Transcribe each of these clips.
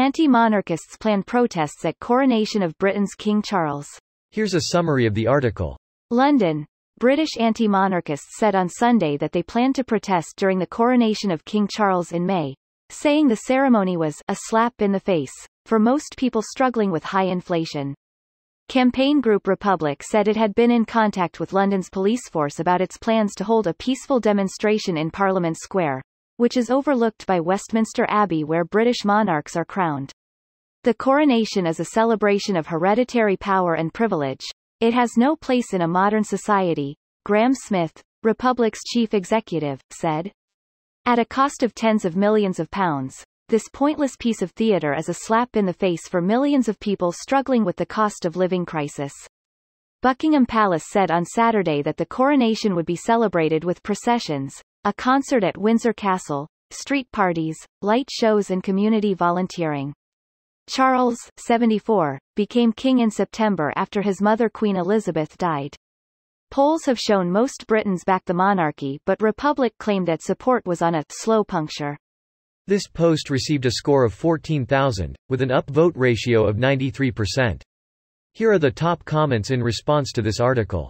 Anti-monarchists plan protests at coronation of Britain's King Charles. Here's a summary of the article. London. British anti-monarchists said on Sunday that they plan to protest during the coronation of King Charles in May, saying the ceremony was a slap in the face for most people struggling with high inflation. Campaign group Republic said it had been in contact with London's police force about its plans to hold a peaceful demonstration in Parliament Square, which is overlooked by Westminster Abbey where British monarchs are crowned. The coronation is a celebration of hereditary power and privilege. It has no place in a modern society, Graham Smith, Republic's chief executive, said. At a cost of tens of millions of pounds, this pointless piece of theatre is a slap in the face for millions of people struggling with the cost of living crisis. Buckingham Palace said on Saturday that the coronation would be celebrated with processions, a concert at Windsor Castle, street parties, light shows and community volunteering. Charles, 74, became king in September after his mother Queen Elizabeth died. Polls have shown most Britons back the monarchy, but Republic claimed that support was on a slow puncture. This post received a score of 14,000, with an upvote ratio of 93%. Here are the top comments in response to this article.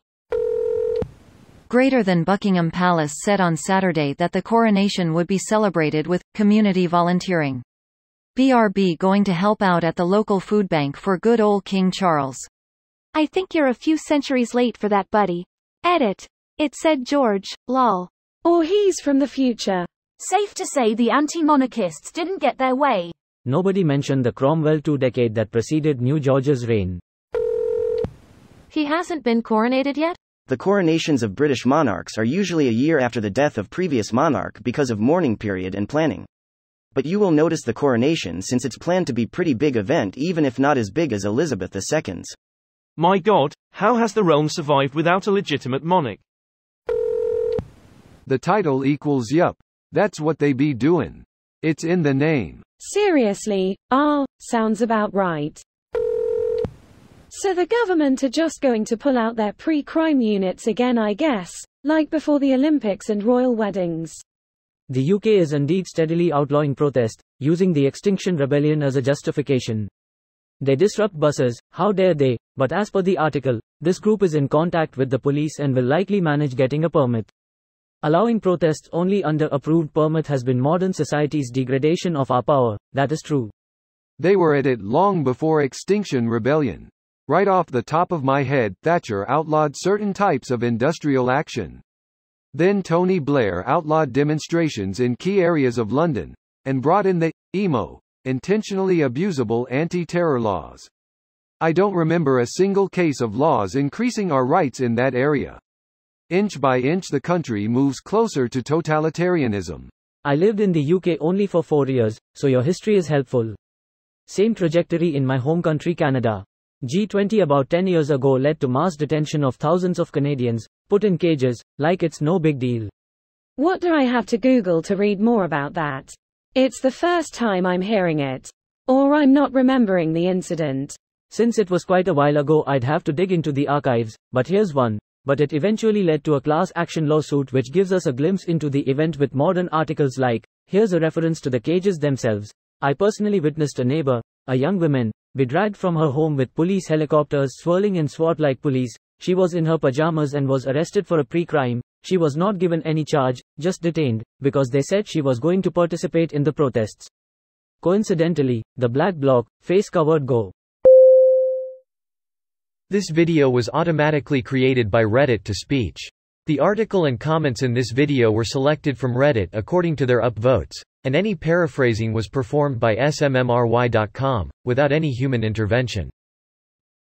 Greater than Buckingham Palace said on Saturday that the coronation would be celebrated with community volunteering. BRB going to help out at the local food bank for good old King Charles. I think you're a few centuries late for that, buddy. Edit. It said George, lol. Or he's from the future. Safe to say the anti-monarchists didn't get their way. Nobody mentioned the Cromwell II decade that preceded New George's reign. He hasn't been coronated yet? The coronations of British monarchs are usually a year after the death of previous monarch because of mourning period and planning. But you will notice the coronation since it's planned to be pretty big event even if not as big as Elizabeth II's. My God, how has the realm survived without a legitimate monarch? The title equals yup. That's what they be doing. It's in the name. Seriously, sounds about right. So the government are just going to pull out their pre-crime units again, I guess, like before the Olympics and royal weddings. The UK is indeed steadily outlawing protest, using the Extinction Rebellion as a justification. They disrupt buses, how dare they, but as per the article, this group is in contact with the police and will likely manage getting a permit. Allowing protests only under approved permit has been modern society's degradation of our power, that is true. They were at it long before Extinction Rebellion. Right off the top of my head, Thatcher outlawed certain types of industrial action. Then Tony Blair outlawed demonstrations in key areas of London, and brought in the EMO, intentionally abusable anti-terror laws. I don't remember a single case of laws increasing our rights in that area. Inch by inch the country moves closer to totalitarianism. I lived in the UK only for 4 years, so your history is helpful. Same trajectory in my home country Canada. G20 about 10 years ago led to mass detention of thousands of Canadians, put in cages, like it's no big deal. What do I have to Google to read more about that? It's the first time I'm hearing it. Or I'm not remembering the incident. Since it was quite a while ago I'd have to dig into the archives, but here's one. But it eventually led to a class action lawsuit which gives us a glimpse into the event with modern articles like, here's a reference to the cages themselves. I personally witnessed a neighbor, a young woman, be dragged from her home with police helicopters swirling in SWAT like police. She was in her pajamas and was arrested for a pre-crime. She was not given any charge, just detained, because they said she was going to participate in the protests. Coincidentally, the black bloc, face-covered go. This video was automatically created by Reddit to speech. The article and comments in this video were selected from Reddit according to their upvotes, and any paraphrasing was performed by smmry.com, without any human intervention.